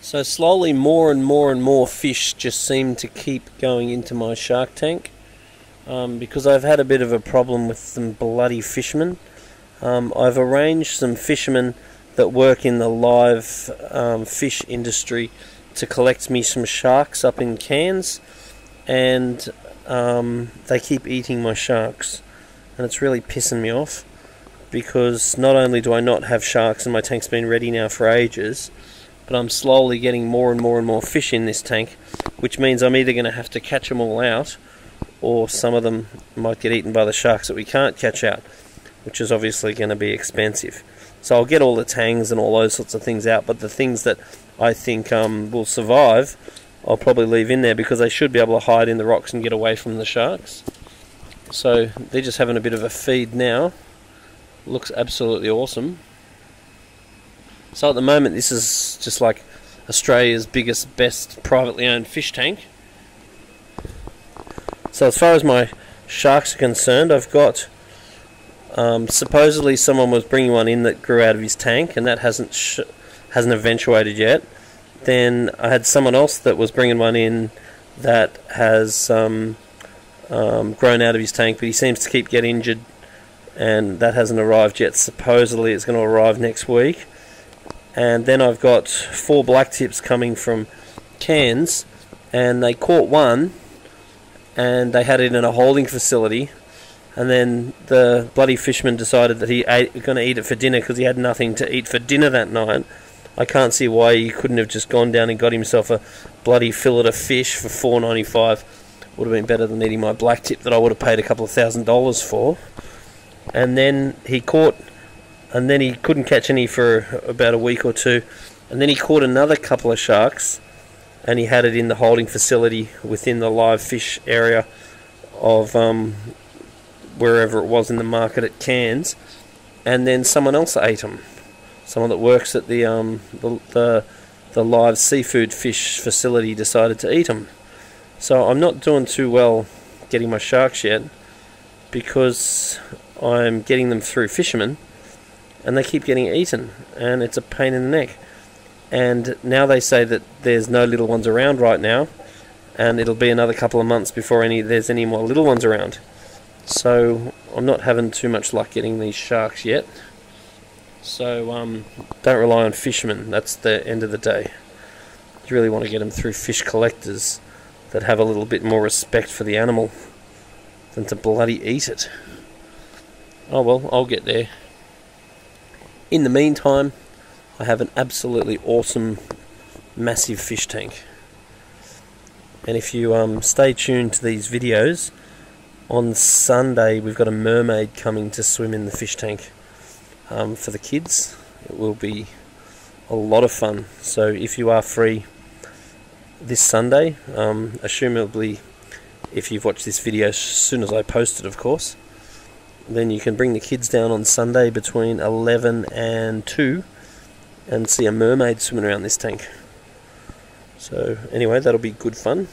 So slowly more and more and more fish just seem to keep going into my shark tank, because I've had a bit of a problem with some bloody fishermen. I've arranged some fishermen that work in the live fish industry to collect me some sharks up in cans, and they keep eating my sharks, and it's really pissing me off, because not only do I not have sharks and my tank's been ready now for ages, but I'm slowly getting more and more and more fish in this tank, which means I'm either going to have to catch them all out, or some of them might get eaten by the sharks that we can't catch out, which is obviously going to be expensive. So I'll get all the tangs and all those sorts of things out, but the things that I think will survive, I'll probably leave in there, because they should be able to hide in the rocks and get away from the sharks. So they're just having a bit of a feed now. Looks absolutely awesome. So at the moment this is just like Australia's biggest, best privately owned fish tank. So as far as my sharks are concerned, I've got supposedly someone was bringing one in that grew out of his tank, and that hasn't eventuated yet. Then I had someone else that was bringing one in that has grown out of his tank, but he seems to keep getting injured, and that hasn't arrived yet. Supposedly it's going to arrive next week. And then I've got 4 black tips coming from Cairns, and they caught one and they had it in a holding facility, and then the bloody fisherman decided that he was going to eat it for dinner because he had nothing to eat for dinner that night. I can't see why he couldn't have just gone down and got himself a bloody fillet of fish for $4.95. Would have been better than eating my black tip that I would have paid a couple of $1,000s for. And then he caught, and then he couldn't catch any for about a week or two, and then he caught another couple of sharks, and he had it in the holding facility within the live fish area of wherever it was in the market at Cairns, and then someone else ate them. Someone that works at the live seafood fish facility decided to eat them. So I'm not doing too well getting my sharks yet, because I'm getting them through fishermen, and they keep getting eaten, and it's a pain in the neck. And now they say that there's no little ones around right now, and it'll be another couple of months before there's any more little ones around. So I'm not having too much luck getting these sharks yet. So don't rely on fishermen. That's the end of the day. You really want to get them through fish collectors that have a little bit more respect for the animal than to bloody eat it. Oh well, I'll get there. In the meantime, I have an absolutely awesome, massive fish tank. And if you stay tuned to these videos, on Sunday we've got a mermaid coming to swim in the fish tank for the kids. It will be a lot of fun. So if you are free this Sunday, assumably if you've watched this video as soon as I post it, of course, then you can bring the kids down on Sunday between 11 and 2 and see a mermaid swimming around this tank. So anyway, that'll be good fun.